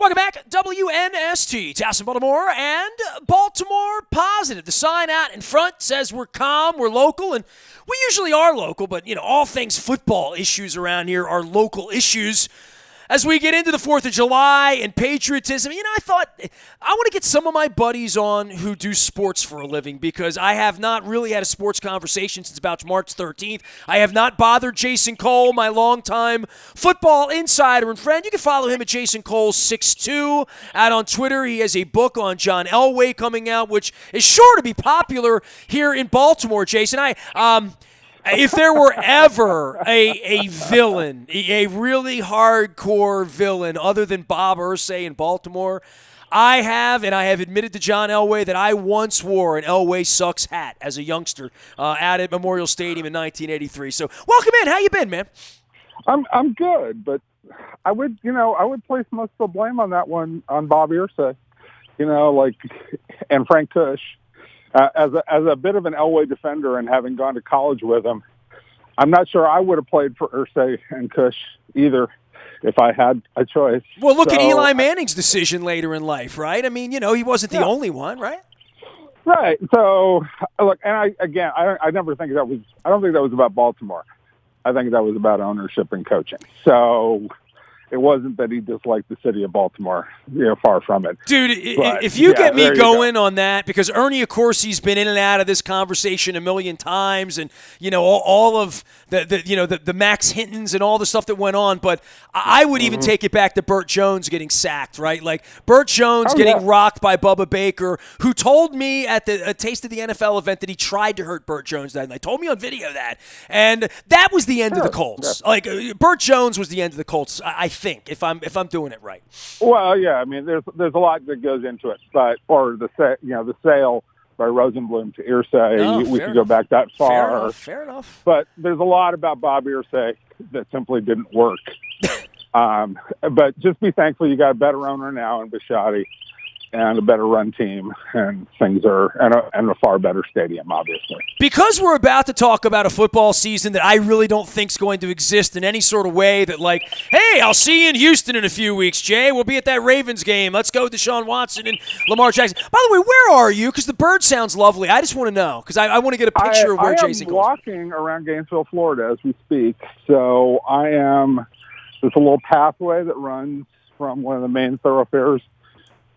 Welcome back, WNST, Towson, Baltimore, and Baltimore Positive. The sign out in front says we're calm, we're local, and we usually are local, but, all things football issues around here are local issues. As we get into the 4th of July and patriotism, I thought I want to get some of my buddies on who do sports for a living because I have not really had a sports conversation since about March 13th. I have not bothered Jason Cole, my longtime football insider and friend. You can follow him at Jason Cole62 out on Twitter. He has a book on John Elway coming out, which is sure to be popular here in Baltimore, Jason. If there were ever a villain, a really hardcore villain other than Bob Irsay in Baltimore, I have admitted to John Elway that I once wore an Elway Sucks hat as a youngster out at Memorial Stadium in 1983. So welcome in. How you been, man? I'm good, but I would place most of the blame on that one on Bob Irsay, and Frank Tush. As a bit of an Elway defender and having gone to college with him, I'm not sure I would have played for Irsay and Tush either if I had a choice. Well, look at Eli Manning's decision later in life, right? I mean, he wasn't the only one, right? Right. So, look, and I never think that was. I don't think that was about Baltimore. I think that was about ownership and coaching. So. It wasn't that he disliked the city of Baltimore, far from it. Dude, if you get me going on that, because Ernie Accorsi's been in and out of this conversation a million times, and all of the Max Hintons and all the stuff that went on, but I would even take it back to Burt Jones getting sacked, right? Like Burt Jones getting rocked by Bubba Baker, who told me at the Taste of the NFL event that he tried to hurt Burt Jones that night. Told me on video that, and that was the end of the Colts. Like Burt Jones was the end of the Colts. I think if I'm doing it right. Well, yeah, I mean, there's a lot that goes into it, but the sale by Rosenblum to Irsay, we could go back that far. Fair enough. But there's a lot about Bob Irsay that simply didn't work. But just be thankful you got a better owner now in Bisciotti and a better run team, and things are and a far better stadium, obviously. Because we're about to talk about a football season that I really don't think is going to exist in any sort of way that, like, hey, I'll see you in Houston in a few weeks, Jay. We'll be at that Ravens game. Let's go with Deshaun Watson and Lamar Jackson. By the way, where are you? Because the bird sounds lovely. I just want to know, because I want to get a picture of where Jason goes. I am walking around Gainesville, Florida as we speak. So there's a little pathway that runs from one of the main thoroughfares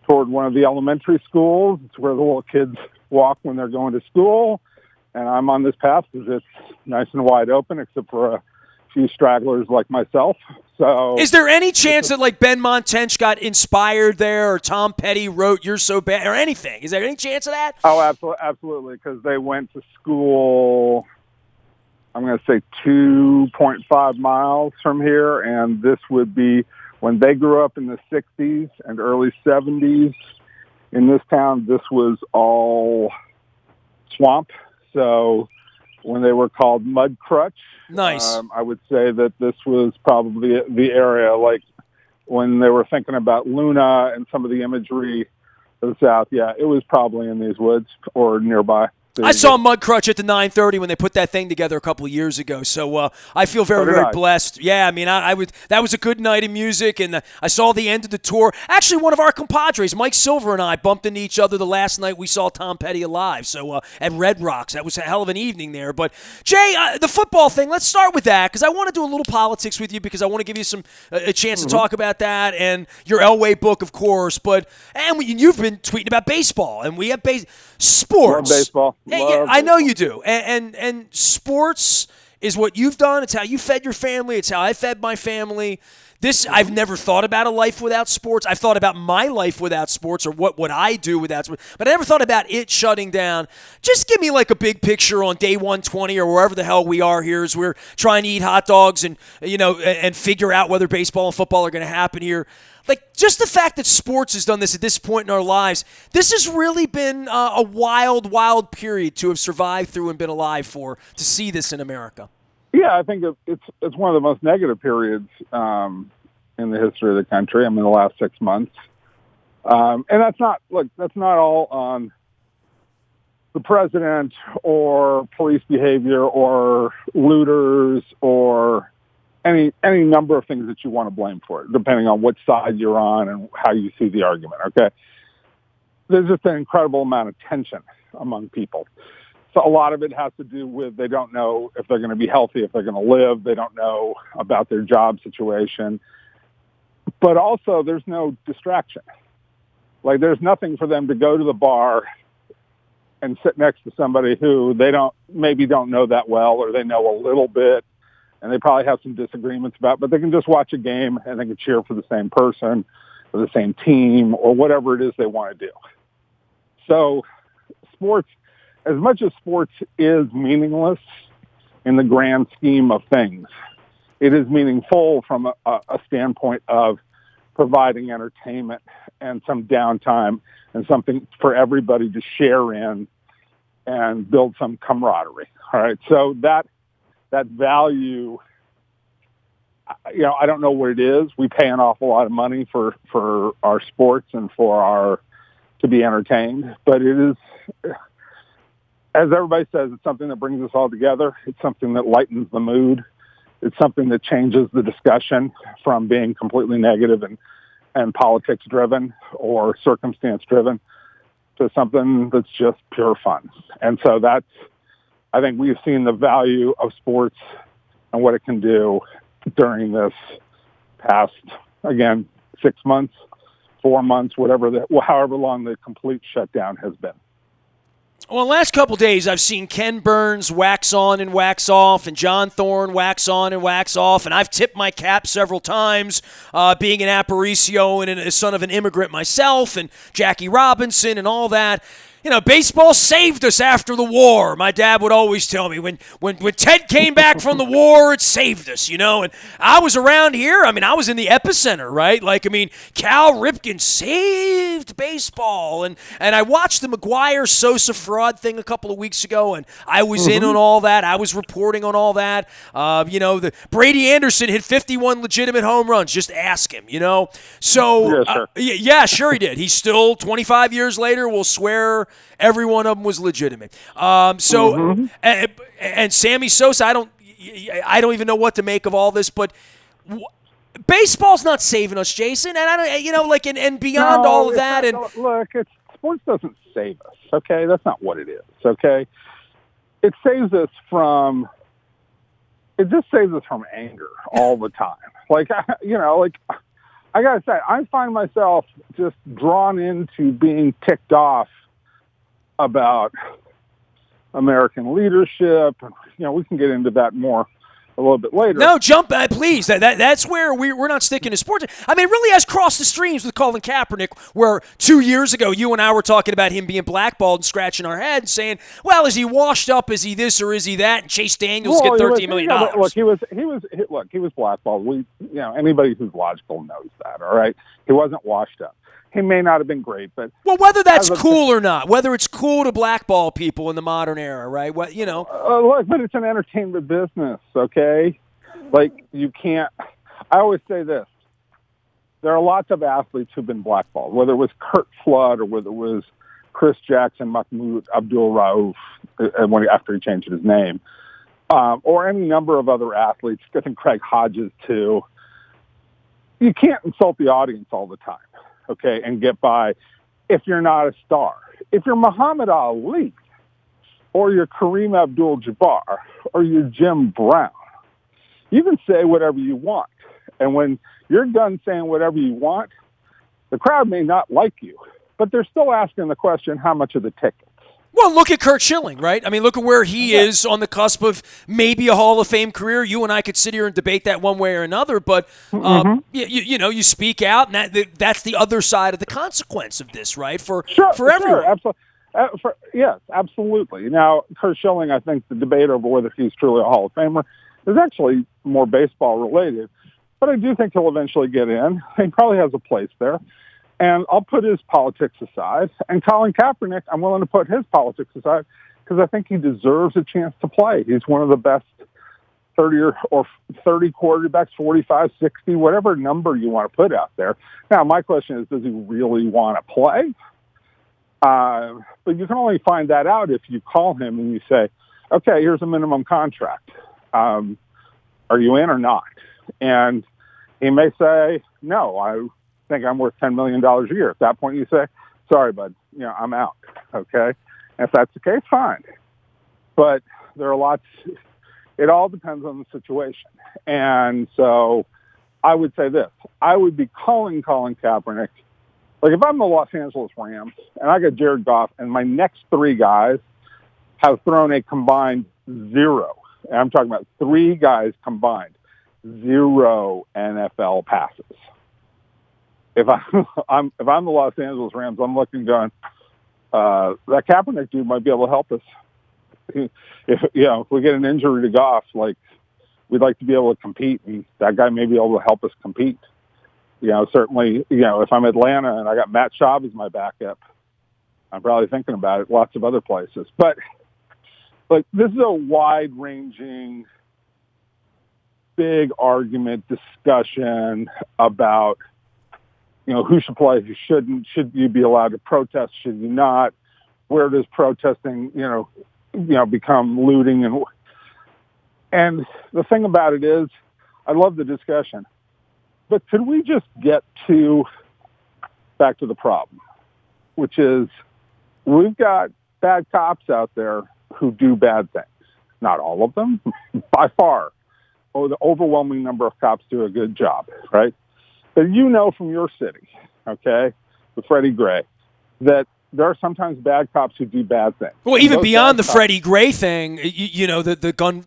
toward one of the elementary schools. It's where the little kids walk when they're going to school. And I'm on this path because it's nice and wide open, except for a few stragglers like myself. So, is there any chance that like Ben Montench got inspired there, or Tom Petty wrote "You're So Bad" or anything? Is there any chance of that? Oh, absolutely, because they went to school, I'm going to say 2.5 miles from here, and this would be when they grew up in the 60s and early 70s in this town. This was all swamp. So when they were called Mud Crutch, nice. I would say that this was probably the area, like when they were thinking about Luna and some of the imagery of the South. Yeah, it was probably in these woods or nearby. I saw Mudcrutch at the 9:30 when they put that thing together a couple of years ago. So I feel very blessed. Yeah, I mean, that was a good night of music, and I saw the end of the tour. Actually, one of our compadres, Mike Silver, and I bumped into each other the last night we saw Tom Petty alive. So at Red Rocks, that was a hell of an evening there. But Jay, the football thing, let's start with that because I want to do a little politics with you because I want to give you a chance to talk about that and your Elway book, of course. And you've been tweeting about baseball, and we have sports. Love baseball. I know you do. And sports is what you've done. It's how you fed your family. It's how I fed my family. I've never thought about a life without sports. I've thought about my life without sports or what would I do without sports. But I never thought about it shutting down. Just give me like a big picture on day 120 or wherever the hell we are here as we're trying to eat hot dogs and figure out whether baseball and football are going to happen here. Like, just the fact that sports has done this at this point in our lives, this has really been a wild, wild period to have survived through and been alive for, to see this in America. Yeah, I think it's one of the most negative periods in the history of the country. I mean, the last 6 months. And that's not all on the president or police behavior or looters or any number of things that you want to blame for it, depending on what side you're on and how you see the argument. Okay, there's just an incredible amount of tension among people. So a lot of it has to do with they don't know if they're going to be healthy, if they're going to live. They don't know about their job situation. But also there's no distraction. Like there's nothing for them to go to the bar and sit next to somebody who they maybe don't know that well, or they know a little bit, and they probably have some disagreements about, but they can just watch a game and they can cheer for the same person or the same team or whatever it is they want to do. So sports, as much as sports is meaningless in the grand scheme of things, it is meaningful from a standpoint of providing entertainment and some downtime and something for everybody to share in and build some camaraderie. All right. So that value, I don't know what it is. We pay an awful lot of money for our sports and to be entertained, but it is, as everybody says, it's something that brings us all together. It's something that lightens the mood. It's something that changes the discussion from being completely negative and politics driven or circumstance driven to something that's just pure fun. And so I think we've seen the value of sports and what it can do during this past, again, 6 months, 4 months, however long the complete shutdown has been. Well, the last couple days, I've seen Ken Burns wax on and wax off, and John Thorne wax on and wax off, and I've tipped my cap several times, being an Aparicio and a son of an immigrant myself, and Jackie Robinson and all that. Baseball saved us after the war. My dad would always tell me when Ted came back from the war, it saved us, And I was around here. I was in the epicenter, right? Cal Ripken saved baseball. And I watched the McGuire-Sosa fraud thing a couple of weeks ago, and I was in on all that. I was reporting on all that. The Brady Anderson hit 51 legitimate home runs. Just ask him, So, yeah, sure he did. He's still, 25 years later, will swear every one of them was legitimate. And Sammy Sosa, I don't even know what to make of all this, but baseball's not saving us, Jason. And I don't, and beyond all of that. Look, sports doesn't save us. Okay, that's not what it is. Okay, it saves us from. It just saves us from anger all the time. I gotta say, I find myself just drawn into being ticked off about American leadership. We can get into that more a little bit later. No, jump back, please. That's where we're not sticking to sports. It really has crossed the streams with Colin Kaepernick, where 2 years ago you and I were talking about him being blackballed and scratching our head and saying, well, is he washed up? Is he this or is he that? And Chase Daniels get $13 million. Look, he was blackballed. Anybody who's logical knows that, all right? He wasn't washed up. He may not have been great, but whether that's cool or not, whether it's cool to blackball people in the modern era, right? Look, but it's an entertainment business, okay? You can't. I always say this: there are lots of athletes who've been blackballed, whether it was Kurt Flood or whether it was Chris Jackson, Mahmoud Abdul-Rauf, after he changed his name, or any number of other athletes. I think Craig Hodges too. You can't insult the audience all the time. Okay, and get by if you're not a star. If you're Muhammad Ali or you're Kareem Abdul-Jabbar or you're Jim Brown, you can say whatever you want. And when you're done saying whatever you want, the crowd may not like you, but they're still asking the question, how much are the tickets? Well, look at Curt Schilling, right? Look at where he is on the cusp of maybe a Hall of Fame career. You and I could sit here and debate that one way or another, but you speak out, and that's the other side of the consequence of this, right? For everyone. Sure, yes, absolutely. Now, Curt Schilling, I think the debate over whether he's truly a Hall of Famer is actually more baseball related, but I do think he'll eventually get in. He probably has a place there. And I'll put his politics aside. And Colin Kaepernick, I'm willing to put his politics aside because I think he deserves a chance to play. He's one of the best 30 or 30 quarterbacks, 45, 60, whatever number you want to put out there. Now, my question is, does he really want to play? But you can only find that out if you call him and you say, okay, here's a minimum contract. Are you in or not? And he may say, no, I think I'm worth $10 million a year. At that point, you say, sorry, bud, I'm out. Okay. And if that's the case, fine. But there are lots, it all depends on the situation. And so I would say this, I would be calling Colin Kaepernick. Like if I'm the Los Angeles Rams and I got Jared Goff and my next three guys have thrown a combined 0, and I'm talking about 3 guys combined, 0 NFL passes. If I'm the Los Angeles Rams, I'm looking going, that Kaepernick dude might be able to help us. If we get an injury to Goff, like we'd like to be able to compete, and that guy may be able to help us compete. Certainly, if I'm Atlanta and I got Matt Schaub as my backup, I'm probably thinking about it. Lots of other places, but this is a wide-ranging, big argument discussion about who should play, who shouldn't. Should you be allowed to protest? Should you not? Where does protesting, become looting? And the thing about it is, I love the discussion, but could we just get back to the problem, which is we've got bad cops out there who do bad things. Not all of them, by far. The overwhelming number of cops do a good job, right? But from your city, okay, with Freddie Gray, that there are sometimes bad cops who do bad things. Well, even beyond the Freddie Gray thing, the gun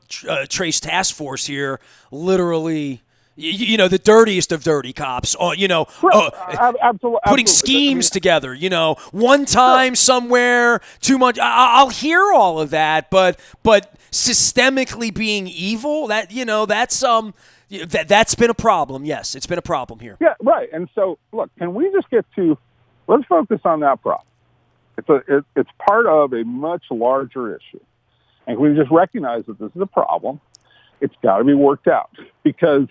trace task force here literally, the dirtiest of dirty cops, absolutely, putting schemes together, one time somewhere, too much. I'll hear all of that, but systemically being evil, that's been a problem. Yes, it's been a problem here. Yeah, right. And so, look, can we just let's focus on that problem. It's part of a much larger issue. And we just recognize that this is a problem. It's got to be worked out, because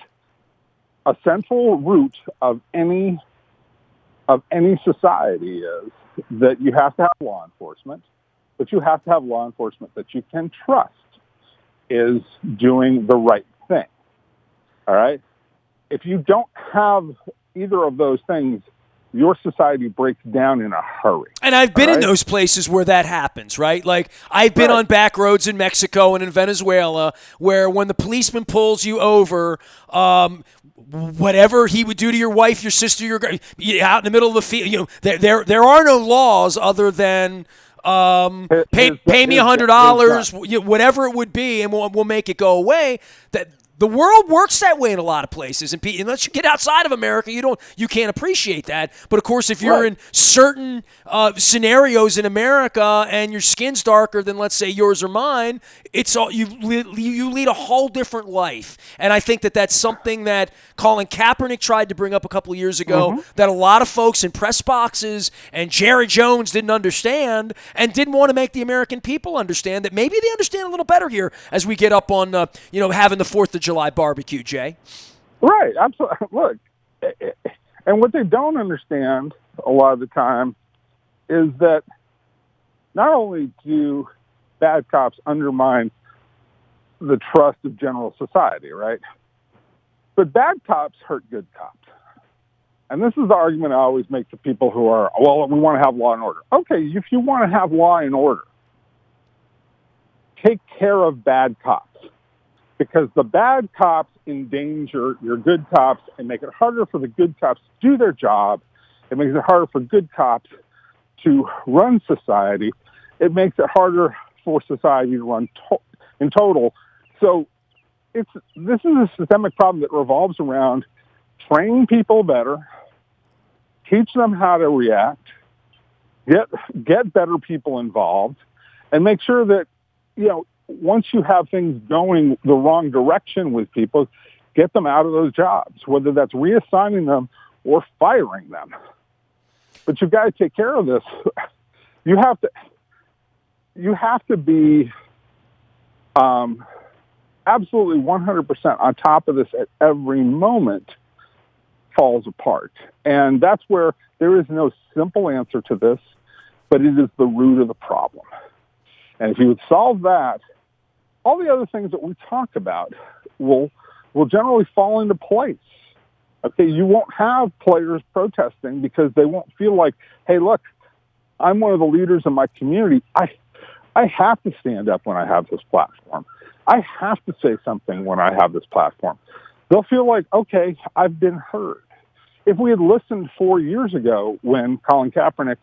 a central root of any society is that you have to have law enforcement, but you have to have law enforcement that you can trust is doing the right thing. All right? If you don't have either of those things, your society breaks down in a hurry. And I've been in those places where that happens, right? Like I've been on back roads in Mexico and in Venezuela where when the policeman pulls you over, whatever he would do to your wife, your sister, out in the middle of the field, there are no laws other than pay me $100, whatever it would be, and we'll make it go away. That the world works that way in a lot of places, and unless you get outside of America, you can't appreciate that. But of course, if you're in certain scenarios in America and your skin's darker than, let's say, yours or mine, it's all you lead a whole different life. And I think that's something that Colin Kaepernick tried to bring up a couple of years ago that a lot of folks in press boxes and Jerry Jones didn't understand and didn't want to make the American people understand that maybe they understand a little better here as we get up on having the 4th of July barbecue, Jay. Right, absolutely. Look, and what they don't understand a lot of the time is that not only do bad cops undermine the trust of general society, right? But bad cops hurt good cops. And this is the argument I always make to people who are, well, we want to have law and order. Okay, if you want to have law and order, take care of bad cops. Because the bad cops endanger your good cops and make it harder for the good cops to do their job. It makes it harder for good cops to run society. It makes it harder for society to run in total. So this is a systemic problem that revolves around training people better, teach them how to react, get better people involved, and make sure that, once you have things going the wrong direction with people, get them out of those jobs, whether that's reassigning them or firing them. But you've got to take care of this. You have to be absolutely 100% on top of this at every moment falls apart. And that's where there is no simple answer to this, but it is the root of the problem. And if you would solve that, all the other things that we talked about will will generally fall into place. Okay, you won't have players protesting because they won't feel like, hey, look, I'm one of the leaders in my community. I have to stand up when I have this platform. I have to say something when I have this platform. They'll feel like, okay, I've been heard. If we had listened 4 years ago when Colin Kaepernick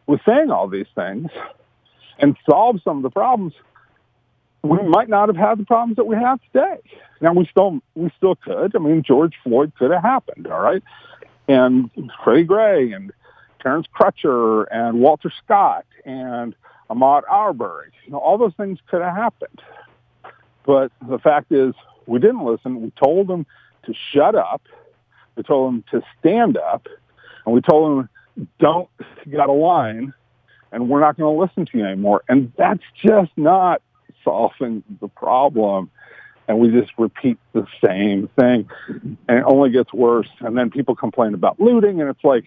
was saying all these things and solved some of the problems, we might not have had the problems that we have today. Now, we still could. I mean, George Floyd could have happened, all right? And Freddie Gray and Terrence Crutcher and Walter Scott and Ahmaud Arbery, all those things could have happened. But the fact is, we didn't listen. We told them to shut up. We told them to stand up. And we told them, don't get out of line, and we're not going to listen to you anymore. And that's just not solving the problem. And we just repeat the same thing, and it only gets worse. And then people complain about looting, and it's like,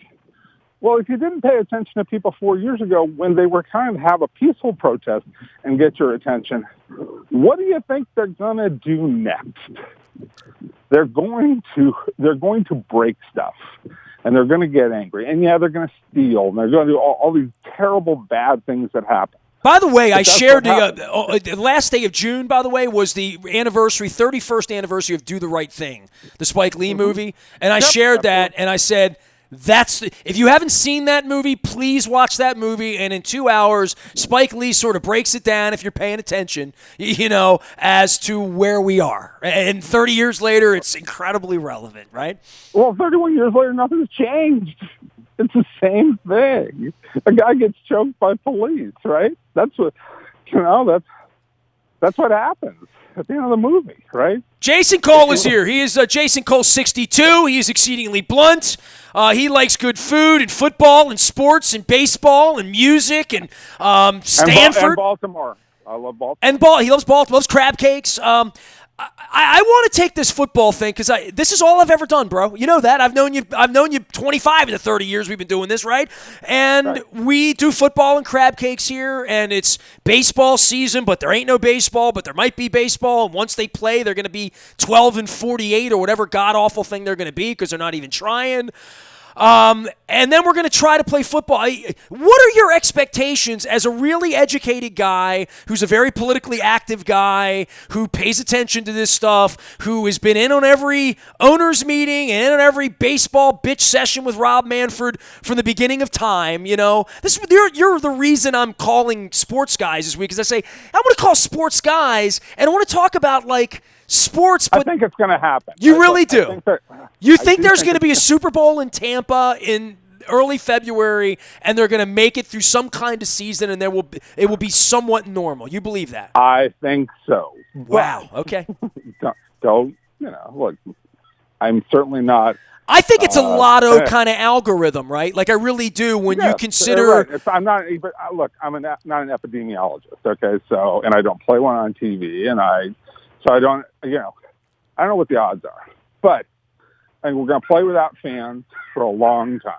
well, if you didn't pay attention to people 4 years ago when they were trying to have a peaceful protest and get your attention, what do you think they're going to do next? They're going to break stuff, and they're going to get angry. And, yeah, they're going to steal, and they're going to do all these terrible, bad things that happen. By the way, I shared the last day of June, by the way, was the 31st anniversary of Do the Right Thing, the Spike Lee movie. And I shared that, and I said, if you haven't seen that movie, please watch that movie. And in 2 hours, Spike Lee sort of breaks it down, if you're paying attention, as to where we are. And 30 years later, it's incredibly relevant, right? Well, 31 years later, nothing's changed. It's the same thing. A guy gets choked by police, right? That's what, that's what happens at the end of the movie, right? Jason Cole is here. He is Jason Cole 62. He is exceedingly blunt. He likes good food and football and sports and baseball and music and Stanford. And Baltimore. I love Baltimore. And he loves Baltimore. Loves crab cakes. I want to take this football thing because this is all I've ever done, bro. You know that. I've known you 25 of the 30 years we've been doing this, right? And we do football and crab cakes here, and it's baseball season, but there ain't no baseball, but there might be baseball. And once they play, they're going to be 12-48 or whatever god-awful thing they're going to be because they're not even trying. And then we're going to try to play football. What are your expectations as a really educated guy who's a very politically active guy who pays attention to this stuff, who has been in on every owners meeting and in on every baseball bitch session with Rob Manfred from the beginning of time? You're the reason I'm calling sports guys this week, because I say I want to call sports guys and I want to talk about sports, but I think it's going to happen. You really do. You think there's going to be a Super Bowl in Tampa in early February, and they're going to make it through some kind of season, and it will be somewhat normal. You believe that? I think so. Wow. Okay. Don't look, I'm certainly not. I think it's a lotto kind of algorithm, right? I really do when you consider. Right. I'm not. Look, I'm not an epidemiologist. Okay, and I don't play one on TV, so I don't. I don't know what the odds are, but I think we're going to play without fans for a long time.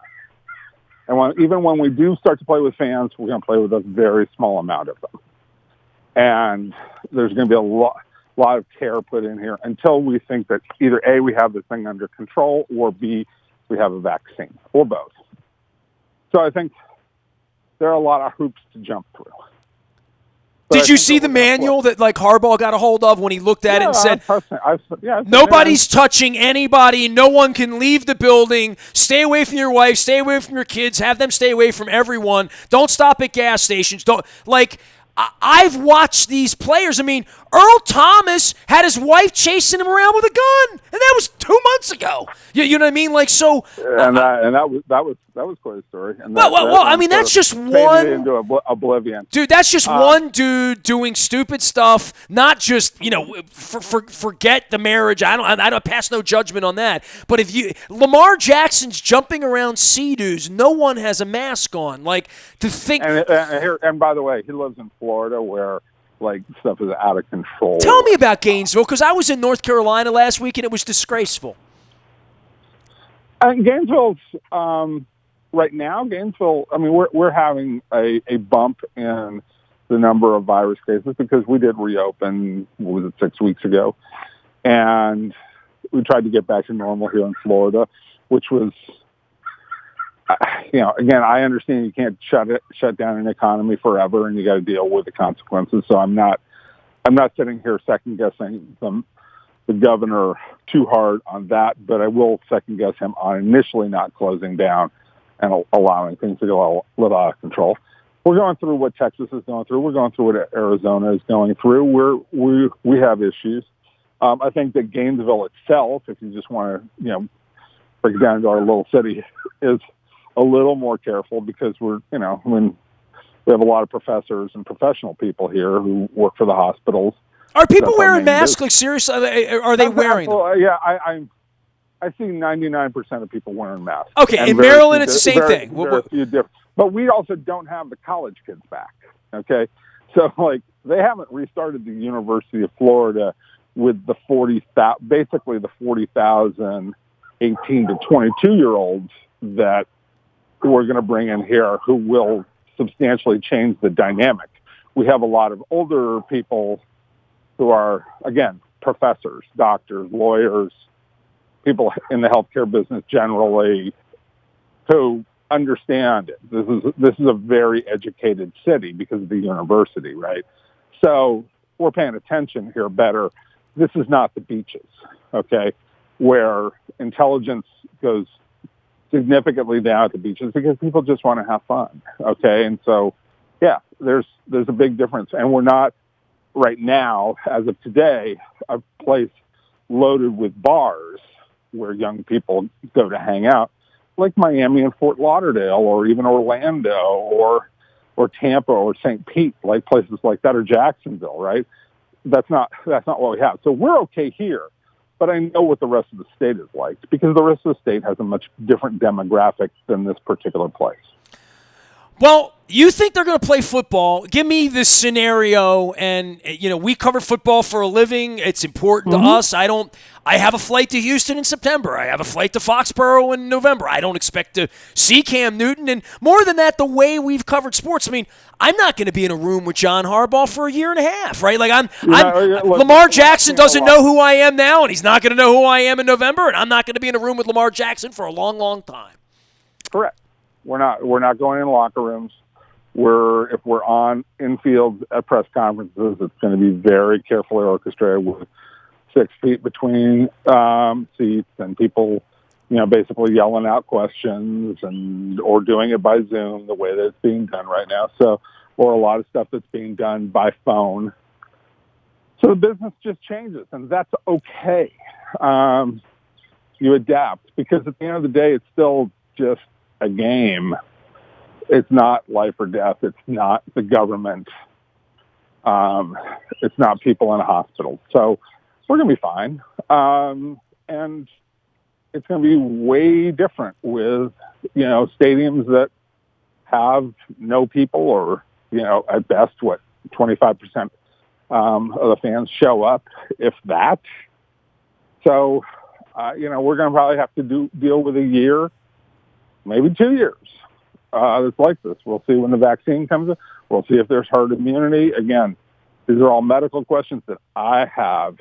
And even when we do start to play with fans, we're going to play with a very small amount of them. And there's going to be a lot of care put in here until we think that either A, we have this thing under control, or B, we have a vaccine, or both. So I think there are a lot of hoops to jump through. Did you see the manual that Harbaugh got a hold of when he looked at it and said, nobody's touching anybody, no one can leave the building, stay away from your wife, stay away from your kids, have them stay away from everyone, don't stop at gas stations, I've watched these players. I mean, Earl Thomas had his wife chasing him around with a gun, and that was 2 months ago. You know what I mean? That was quite a story. And I mean, that's just one into oblivion, dude. That's just one dude doing stupid stuff. Not just forget the marriage. I don't pass no judgment on that. But if Lamar Jackson's jumping around Sea-Doos, no one has a mask on. To think. And by the way, he lives in Florida where stuff is out of control. Tell me about Gainesville, because I was in North Carolina last week and it was disgraceful. Gainesville's right now. Gainesville. I mean, we're having a bump in the number of virus cases because we did reopen. What was it, 6 weeks ago? And we tried to get back to normal here in Florida, which was, again, I understand you can't shut down an economy forever, and you got to deal with the consequences. So I'm not sitting here second guessing the governor too hard on that, but I will second guess him on initially not closing down and allowing things to go a little out of control. We're going through what Texas is going through. We're going through what Arizona is going through. We have issues. I think that Gainesville itself, if you just want to, break it down to our little city, is a little more careful because we have a lot of professors and professional people here who work for the hospitals. Are people wearing masks? Like, seriously, are they wearing them? Yeah, I see 99% of people wearing masks. Okay, in Maryland, it's the same thing. But we also don't have the college kids back, okay? So, they haven't restarted the University of Florida with the 40,000 18 to 22-year-olds that we're going to bring in here who will substantially change the dynamic. We have a lot of older people who are, again, professors, doctors, lawyers, people in the healthcare business generally who understand it. This is a very educated city because of the university, right? So we're paying attention here better. This is not the beaches, okay, where intelligence goes significantly down at the beaches because people just want to have fun, okay? And so, yeah, there's a big difference. And we're not, right now, as of today, a place loaded with bars where young people go to hang out, like Miami and Fort Lauderdale, or even Orlando, or Tampa, or St. Pete, like places like that, or Jacksonville, right? That's not what we have. So we're okay here, but I know what the rest of the state is like because the rest of the state has a much different demographic than this particular place. Well, you think they're going to play football. Give me this scenario, and, we cover football for a living. It's important to us. I have a flight to Houston in September. I have a flight to Foxborough in November. I don't expect to see Cam Newton. And more than that, the way we've covered sports, I'm not going to be in a room with John Harbaugh for a year and a half, right? Lamar Jackson doesn't know who I am now, and he's not going to know who I am in November, and I'm not going to be in a room with Lamar Jackson for a long, long time. Correct. We're not going in locker rooms. If we're on infield at press conferences, it's going to be very carefully orchestrated with 6 feet between seats and people, basically yelling out questions or doing it by Zoom the way that it's being done right now. So, or a lot of stuff that's being done by phone. So the business just changes, and that's okay. You adapt because at the end of the day, it's still just a game. It's not life or death. It's not the government. It's not people in a hospital. So we're going to be fine. And it's going to be way different with, stadiums that have no people or, at best, 25% of the fans show up, if that. So, we're going to probably have to deal with a year, maybe 2 years. It's like this. We'll see when the vaccine comes in. We'll see if there's herd immunity. Again, these are all medical questions that I have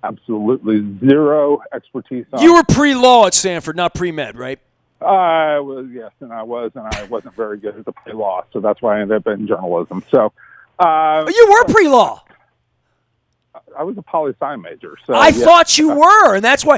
absolutely zero expertise on. You were pre-law at Stanford, not pre-med, right? I was, yes, and I wasn't very good at the pre-law, so that's why I ended up in journalism. So, you were pre-law. I was a poli-sci major. So I thought you were, and that's why,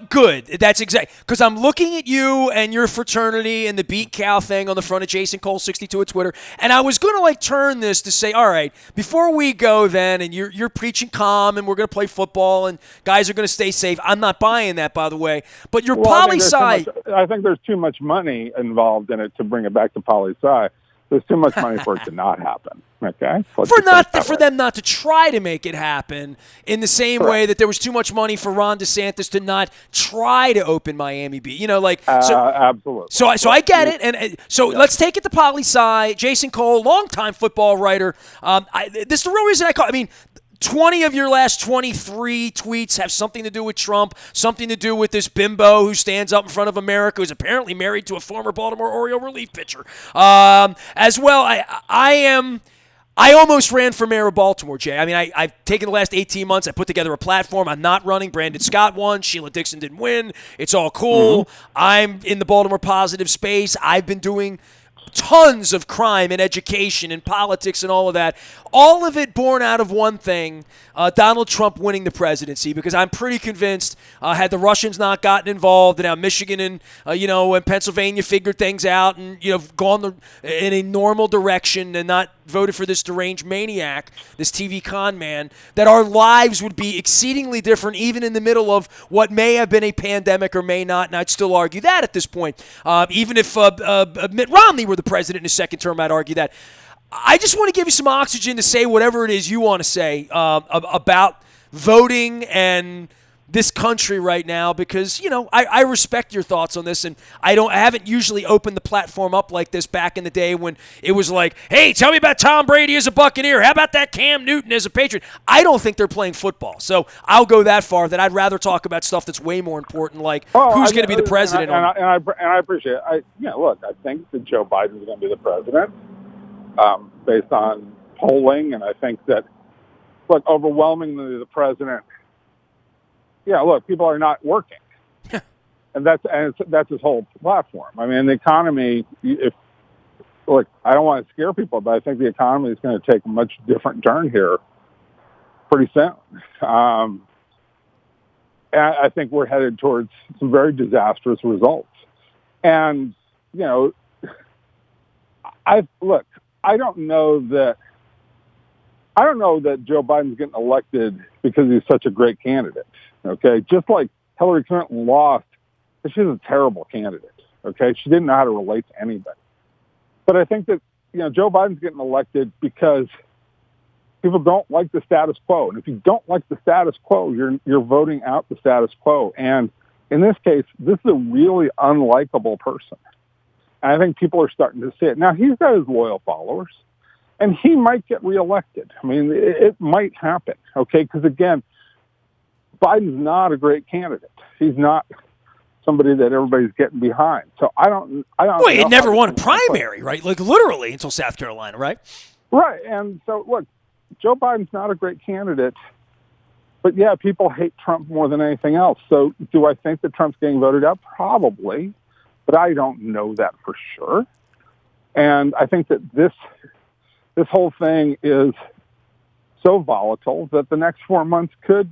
good. That's exactly, because I'm looking at you and your fraternity and the Beat Cow thing on the front of Jason Cole 62 at Twitter, and I was going to turn this to say, all right, before we go then, and you're preaching calm, and we're going to play football, and guys are going to stay safe. I'm not buying that, by the way, but your poli-sci. I think there's too much money involved in it to bring it back to poli-sci. There's too much money for it to not happen. Okay, for them not to try to make it happen in the same way that there was too much money for Ron DeSantis to not try to open Miami Beach. Absolutely. So I get it, and let's take it to poli-sci. Jason Cole, longtime football writer. This is the real reason I call. 20 of your last 23 tweets have something to do with Trump, something to do with this bimbo who stands up in front of America, who's apparently married to a former Baltimore Oriole relief pitcher. As well, I almost ran for mayor of Baltimore, Jay. I mean, I've taken the last 18 months. I put together a platform. I'm not running. Brandon Scott won. Sheila Dixon didn't win. It's all cool. I'm in the Baltimore positive space. I've been doing tons of crime and education and politics and all of that. All of it born out of one thing, Donald Trump winning the presidency, because I'm pretty convinced had the Russians not gotten involved and how Michigan and, and Pennsylvania figured things out and, gone in a normal direction and not voted for this deranged maniac, this TV con man, that our lives would be exceedingly different even in the middle of what may have been a pandemic or may not, and I'd still argue that at this point. Even if Mitt Romney were the president in his second term, I'd argue that. I just want to give you some oxygen to say whatever it is you want to say about voting and this country right now, because I respect your thoughts on this, and I haven't usually opened the platform up like this back in the day when it was like, hey, tell me about Tom Brady as a Buccaneer, how about that Cam Newton as a Patriot? I don't think they're playing football, so I'll go that far that I'd rather talk about stuff that's way more important, like who's going to be the president. And I appreciate it. Look, I think that Joe Biden is going to be the president based on polling, and I think that, look, overwhelmingly the president. Yeah, look, people are not working, and that's his whole platform. I mean, the economy. Look, I don't want to scare people, but I think the economy is going to take a much different turn here pretty soon. And I think we're headed towards some very disastrous results. And I don't know that Joe Biden's getting elected because he's such a great candidate. Okay, just like Hillary Clinton lost, she's a terrible candidate. Okay, she didn't know how to relate to anybody. But I think that Joe Biden's getting elected because people don't like the status quo, and if you don't like the status quo, you're voting out the status quo. And in this case, this is a really unlikable person. And I think people are starting to see it. Now, he's got his loyal followers, and he might get reelected. I mean, it might happen. Okay, because again, Biden's not a great candidate. He's not somebody that everybody's getting behind. So I don't. Well, he never won a primary, right? Like literally until South Carolina, right? Right. And so look, Joe Biden's not a great candidate, but yeah, people hate Trump more than anything else. So do I think that Trump's getting voted out? Probably, but I don't know that for sure. And I think that this whole thing is so volatile that the next 4 months could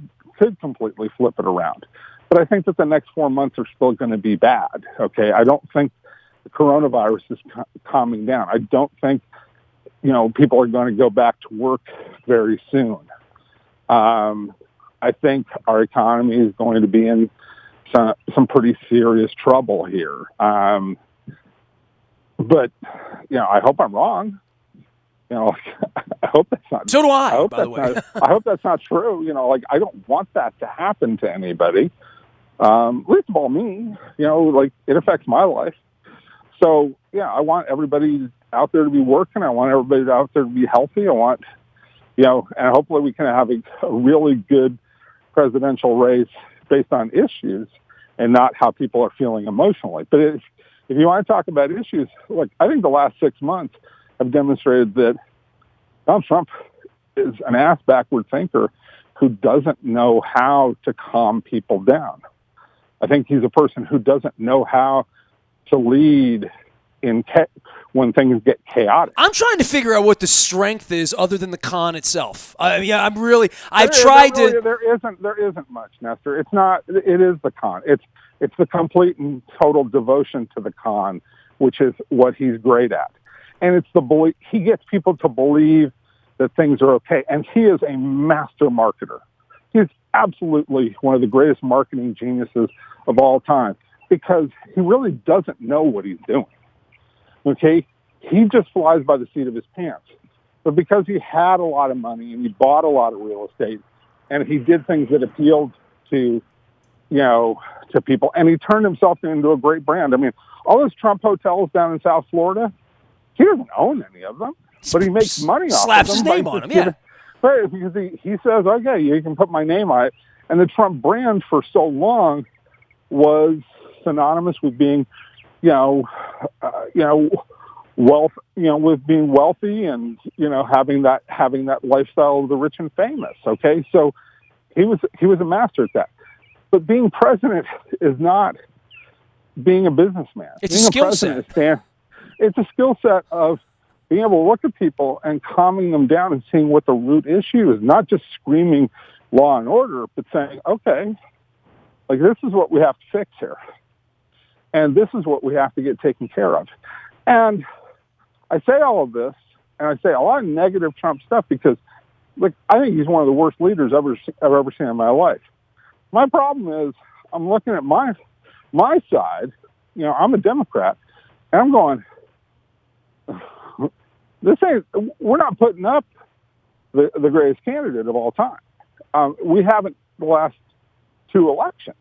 completely flip it around. But I think that the next 4 months are still going to be bad. Okay, I don't think the coronavirus is calming down. I don't think people are going to go back to work very soon. I think our economy is going to be in some pretty serious trouble here. But I hope I'm wrong. I hope that's not. So do I. By the way, I hope that's not true. I don't want that to happen to anybody. Least of all me. It affects my life. So yeah, I want everybody out there to be working. I want everybody out there to be healthy. I want, and hopefully we can have a really good presidential race based on issues and not how people are feeling emotionally. But if you want to talk about issues, look, I think the last 6 months have demonstrated that Donald Trump is an ass-backward thinker who doesn't know how to calm people down. I think he's a person who doesn't know how to lead when things get chaotic. I'm trying to figure out what the strength is other than the con itself. There isn't much, Nestor. It is the con. It's the complete and total devotion to the con, which is what he's great at. And it's the belief. He gets people to believe that things are okay. And he is a master marketer. He's absolutely one of the greatest marketing geniuses of all time because he really doesn't know what he's doing. Okay? He just flies by the seat of his pants. But because he had a lot of money and he bought a lot of real estate and he did things that appealed to, to people, and he turned himself into a great brand. I mean, all those Trump hotels down in South Florida, he doesn't own any of them, but he makes money off of them. Slaps his name on them, yeah. Right, because he says, okay, you can put my name on it. And the Trump brand for so long was synonymous with being, wealth, with being wealthy and, having that lifestyle of the rich and famous. Okay. So he was a master at that. But being president is not being a businessman. It's being a skill set. It's a skill set of being able to look at people and calming them down and seeing what the root issue is, not just screaming law and order, but saying, okay, like this is what we have to fix here. And this is what we have to get taken care of. And I say all of this, and I say a lot of negative Trump stuff because, look, I think he's one of the worst leaders I've ever seen in my life. My problem is I'm looking at my side. I'm a Democrat, and I'm going, we're not putting up the greatest candidate of all time. We haven't the last two elections.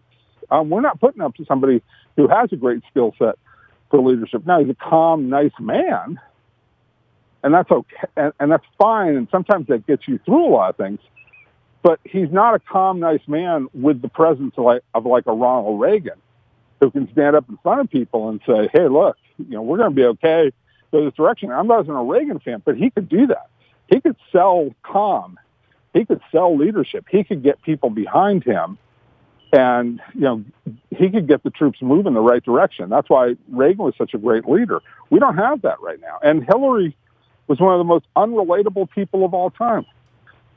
We're not putting up to somebody who has a great skill set for leadership. Now, he's a calm, nice man, and that's okay, and that's fine, and sometimes that gets you through a lot of things, but he's not a calm, nice man with the presence of like a Ronald Reagan who can stand up in front of people and say, hey, look, we're going to be okay, go this direction. I wasn't a Reagan fan, but he could do that. He could sell calm. He could sell leadership. He could get people behind him. And, he could get the troops moving in the right direction. That's why Reagan was such a great leader. We don't have that right now. And Hillary was one of the most unrelatable people of all time.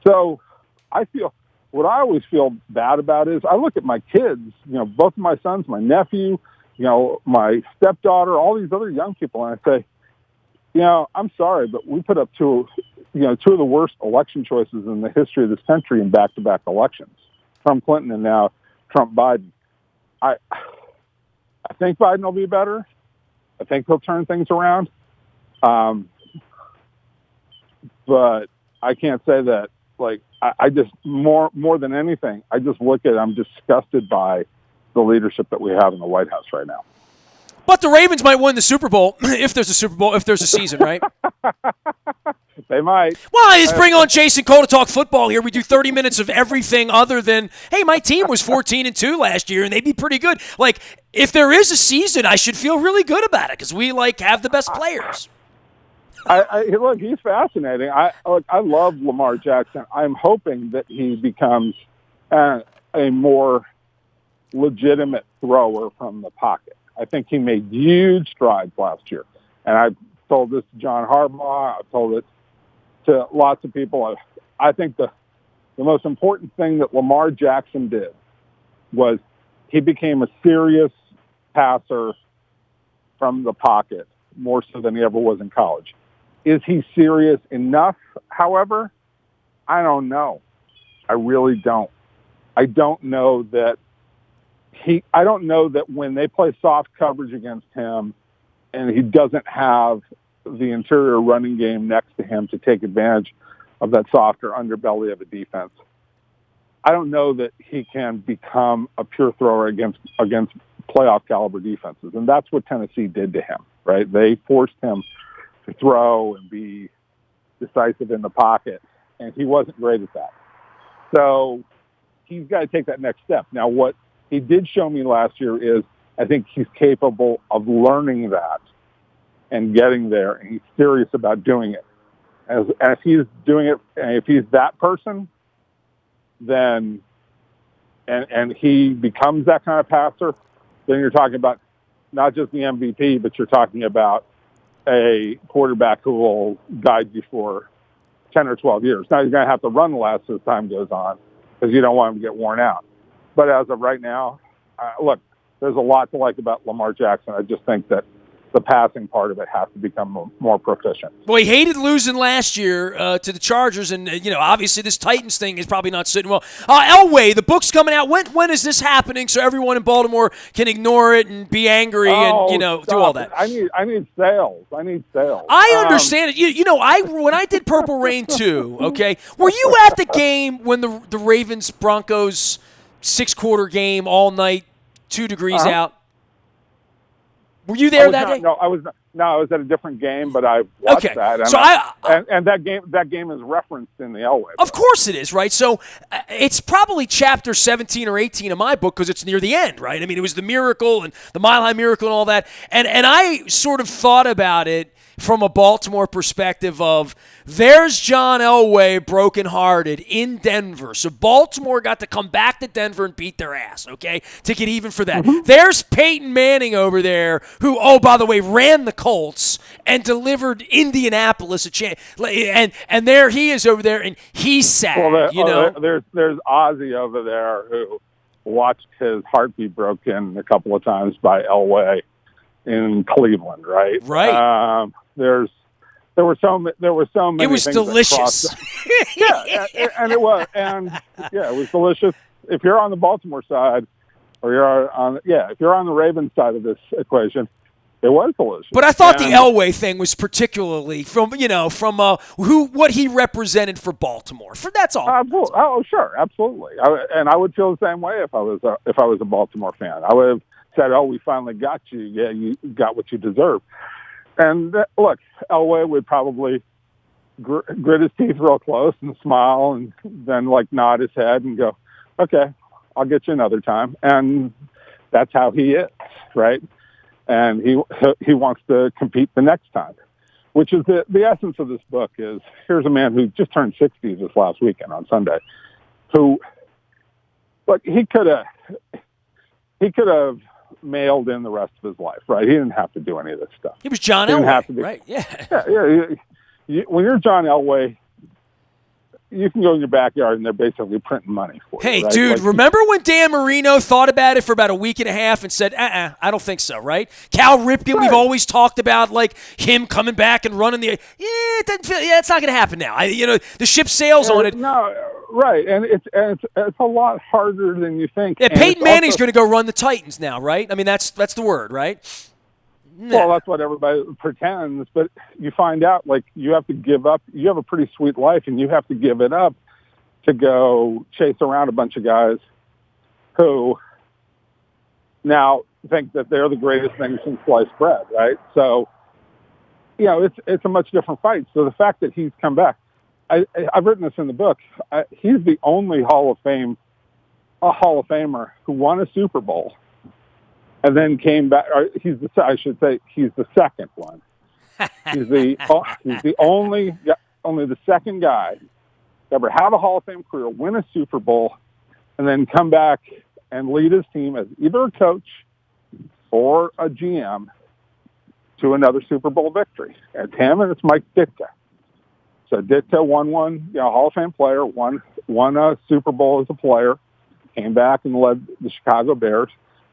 So what I always feel bad about is I look at my kids, both of my sons, my nephew, my stepdaughter, all these other young people, and I say, I'm sorry, but we put up two of the worst election choices in the history of this country in back-to-back elections. Trump Clinton and now Trump Biden. I think Biden will be better. I think he'll turn things around. But I can't say that. Like, I just more than anything, I just look at it, I'm disgusted by the leadership that we have in the White House right now. But the Ravens might win the Super Bowl if there's a Super Bowl, if there's a season, right? They might. Well, I just bring on Jason Cole to talk football here. We do 30 minutes of everything other than, hey, my team was 14-2 last year, and they'd be pretty good. Like, if there is a season, I should feel really good about it because we, have the best players. Look, he's fascinating. I love Lamar Jackson. I'm hoping that he becomes a more legitimate thrower from the pocket. I think he made huge strides last year. And I've told this to John Harbaugh. I've told it to lots of people. I think the most important thing that Lamar Jackson did was he became a serious passer from the pocket, more so than he ever was in college. Is he serious enough, however? I don't know. I really don't. I don't know that when they play soft coverage against him and he doesn't have the interior running game next to him to take advantage of that softer underbelly of a defense, I don't know that he can become a pure thrower against playoff caliber defenses. And that's what Tennessee did to him, right? They forced him to throw and be decisive in the pocket, and he wasn't great at that. So he's got to take that next step. Now, what he did show me last year is I think he's capable of learning that and getting there, and he's serious about doing it. As he's doing it, and if he's that person, then and he becomes that kind of passer, then you're talking about not just the MVP, but you're talking about a quarterback who will guide you for 10 or 12 years. Now, you're going to have to run the last as time goes on because you don't want him to get worn out. But as of right now, look, there's a lot to like about Lamar Jackson. I just think that the passing part of it has to become more proficient. Well, he hated losing last year to the Chargers, and obviously this Titans thing is probably not sitting well. Elway, the book's coming out. When is this happening so everyone in Baltimore can ignore it and be angry and do all that? I need sales. I understand it. When I did Purple Rain 2, okay, were you at the game when the Ravens Broncos 6-quarter game all night, 2 degrees out? Were you there that day? No, I was not. No, I was at a different game, but I watched that. And so and that game is referenced in the Elway. Of course it is, right? So it's probably chapter 17 or 18 of my book because it's near the end, right? I mean, it was the miracle and the Mile High Miracle and all that. And I sort of thought about it from a Baltimore perspective of there's John Elway brokenhearted in Denver. So Baltimore got to come back to Denver and beat their ass, okay, to get even for that. Mm-hmm. There's Peyton Manning over there who, oh, by the way, ran the Colts and delivered Indianapolis a chance. And there he is over there, and he's sad, There's Ozzy over there who watched his heart be broken a couple of times by Elway in Cleveland, right? Right. There were so many. It was things delicious. it was, it was delicious. If you're on the Baltimore side, or if you're on the Ravens side of this equation, it was delicious. But I thought the Elway thing was particularly from what he represented for Baltimore. That's all. Oh, sure, absolutely. And I would feel the same way if I was a Baltimore fan. I would have said, "Oh, we finally got you. Yeah, you got what you deserve." And look, Elway would probably grit his teeth real close and smile, and then nod his head and go, "Okay, I'll get you another time." And that's how he is, right? And he wants to compete the next time, which is the essence of this book. Is here's a man who just turned 60 this last weekend on Sunday, who, look, he could have mailed in the rest of his life, right? He didn't have to do any of this stuff. He was John Elway, right? Yeah. When you're John Elway, you can go in your backyard and they're basically printing money for you. Hey, right? dude, remember when Dan Marino thought about it for about a week and a half and said, I don't think so, right? Cal Ripken, right. We've always talked about him coming back and running it doesn't feel, it's not going to happen now. The ship sails on it. No, right, and it's a lot harder than you think. Yeah, Peyton Manning's going to go run the Titans now, right? I mean, that's the word, right? Well, that's what everybody pretends, but you find out, you have to give up. You have a pretty sweet life, and you have to give it up to go chase around a bunch of guys who now think that they're the greatest thing since sliced bread, right? So, it's a much different fight. So the fact that he's come back, I've written this in the book, he's the only Hall of Famer who won a Super Bowl and then came back. He's the second one. He's only the second guy to ever have a Hall of Fame career, win a Super Bowl, and then come back and lead his team as either a coach or a GM to another Super Bowl victory. It's him and it's Mike Ditka. So Ditka won one, Hall of Fame player, won a Super Bowl as a player, came back and led the Chicago Bears.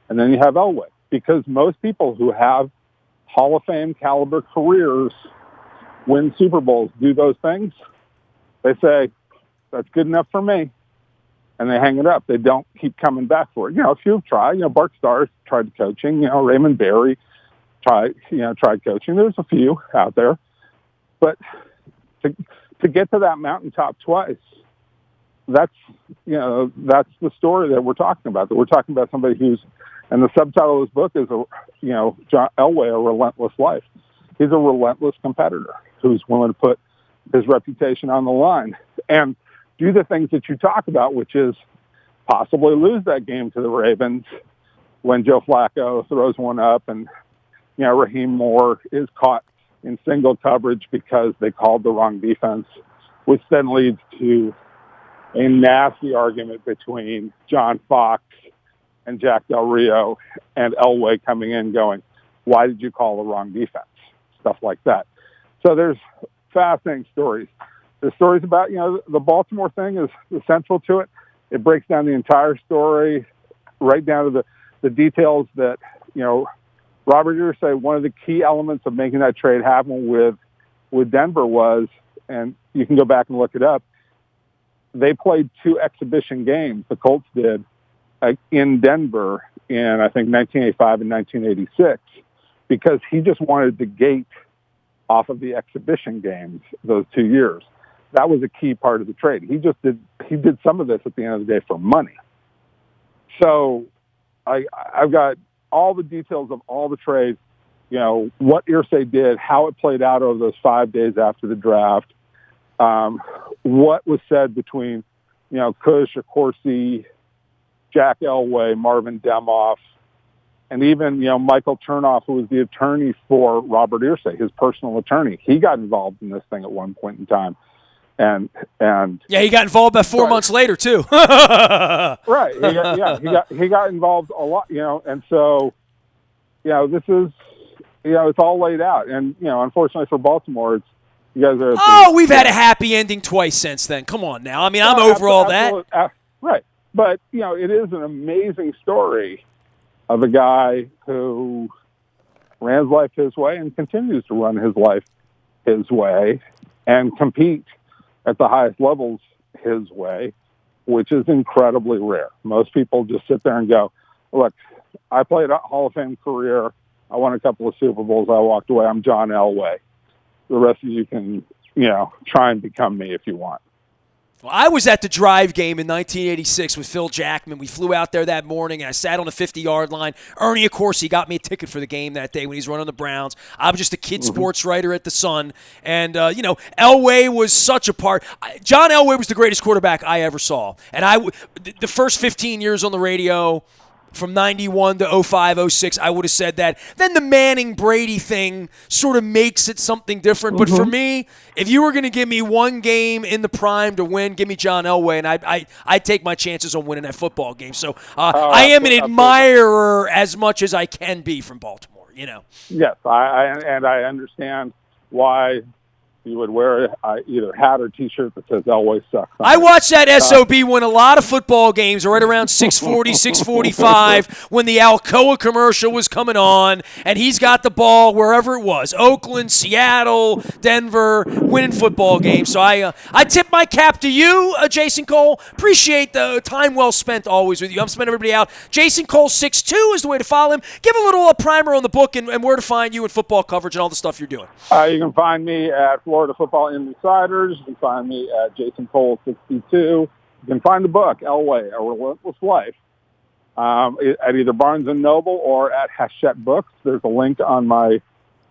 And then you have Elway, because most people who have Hall of Fame caliber careers win Super Bowls, do those things. They say, that's good enough for me. And they hang it up. They don't keep coming back for it. A few have tried. Bart Starr tried coaching. Raymond Berry tried coaching. There's a few out there. But to get to that mountaintop twice, that's the story that we're talking about. That we're talking about somebody who's, and the subtitle of this book is, John Elway, A Relentless Life. He's a relentless competitor who's willing to put his reputation on the line and do the things that you talk about, which is possibly lose that game to the Ravens when Joe Flacco throws one up and, Raheem Moore is caught in single coverage because they called the wrong defense, which then leads to a nasty argument between John Fox and Jack Del Rio and Elway coming in going, why did you call the wrong defense? Stuff like that. So there's fascinating stories. The stories about, the Baltimore thing is central to it. It breaks down the entire story right down to the details that, Robert Irsay, one of the key elements of making that trade happen with Denver was, and you can go back and look it up, they played 2 exhibition games, the Colts did, in Denver in, I think, 1985 and 1986, because he just wanted to gate off of the exhibition games those 2 years. That was a key part of the trade. He did some of this at the end of the day for money. So I've got all the details of all the trades, what Irsay did, how it played out over those 5 days after the draft, what was said between, Kush, Corsi, Jack Elway, Marvin Demoff, And even, Michael Chernoff, who was the attorney for Robert Irsay, his personal attorney, he got involved in this thing at one point in time. And yeah, he got involved about 4 months later too. Right. He got involved a lot, and so, this is, it's all laid out. And, unfortunately for Baltimore, it's, you guys are. We've had a happy ending twice since then. Come on now. I mean, I'm over all that. Right. But, it is an amazing story of a guy who ran his life his way and continues to run his life his way and compete at the highest levels his way, which is incredibly rare. Most people just sit there and go, look, I played a Hall of Fame career. I won a couple of Super Bowls. I walked away. I'm John Elway. The rest of you can, try and become me if you want. Well, I was at the Drive game in 1986 with Phil Jackman. We flew out there that morning, and I sat on the 50-yard line. Ernie, of course, he got me a ticket for the game that day when he's running the Browns. I was just a kid sports writer at the Sun. And, Elway was such a part. John Elway was the greatest quarterback I ever saw. And the first 15 years on the radio, from 91 to 05, 06, I would have said that. Then the Manning-Brady thing sort of makes it something different. But for me, if you were going to give me one game in the prime to win, give me John Elway, and I'd take my chances on winning that football game. So I am an admirer as much as I can be from Baltimore, Yes, I understand why you would wear either hat or T-shirt that says Elway sucks. I watched that SOB win a lot of football games right around 6:40, 6:45 when the Alcoa commercial was coming on, and he's got the ball wherever it was, Oakland, Seattle, Denver, winning football games. So I tip my cap to you, Jason Cole. Appreciate the time well spent always with you. I'm spending everybody out. Jason Cole 6'2" is the way to follow him. Give a little primer on the book and where to find you and football coverage and all the stuff you're doing. You can find me at Florida Football Insiders. You can find me at Jason Cole 62. You can find the book, Elway, A Relentless Life, at either Barnes & Noble or at Hachette Books. There's a link on my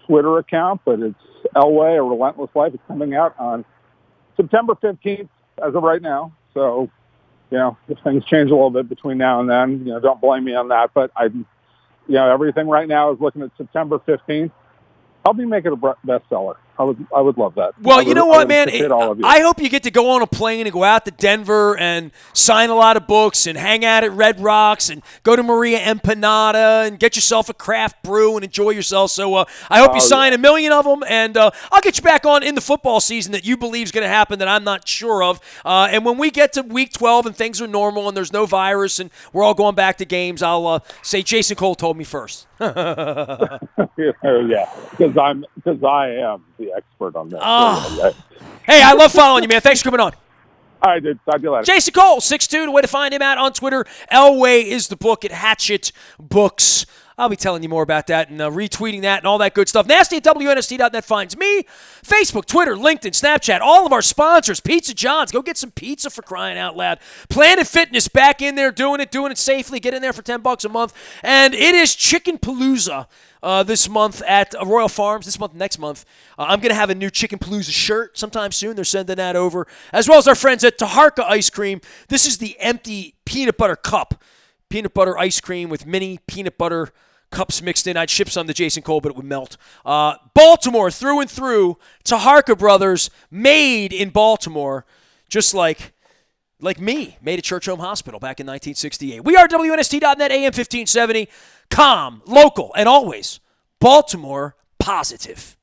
Twitter account, but it's Elway, A Relentless Life. It's coming out on September 15th as of right now. So, if things change a little bit between now and then, don't blame me on that. But everything right now is looking at September 15th. Help me make it a bestseller. I would love that. Well, you know what, man? I hope you get to go on a plane and go out to Denver and sign a lot of books and hang out at Red Rocks and go to Maria Empanada and get yourself a craft brew and enjoy yourself. So I hope you sign a million of them, and I'll get you back on in the football season that you believe is going to happen that I'm not sure of. And when we get to Week 12 and things are normal and there's no virus and we're all going back to games, I'll say Jason Cole told me first. Yeah, because I am the expert on that. Hey, I love following you, man. Thanks for coming on. All right, dude. Talk to you later. Jason Cole, 6'2", the way to find him at on Twitter. Elway is the book at Hachette Books. I'll be telling you more about that and retweeting that and all that good stuff. Nasty at WNST.net finds me. Facebook, Twitter, LinkedIn, Snapchat, all of our sponsors. Pizza John's. Go get some pizza for crying out loud. Planet Fitness back in there doing it safely. Get in there for $10 a month. And it is Chicken Palooza this month at Royal Farms. This month, next month. I'm going to have a new Chicken Palooza shirt sometime soon. They're sending that over. As well as our friends at Taharka Ice Cream. This is the empty peanut butter cup. Peanut butter ice cream with mini peanut butter cups mixed in. I'd ship some to Jason Cole, but it would melt. Baltimore through and through. Taharka Brothers, made in Baltimore, just like me, made at Church Home Hospital back in 1968. We are WNST.net, AM 1570, calm, local, and always Baltimore positive.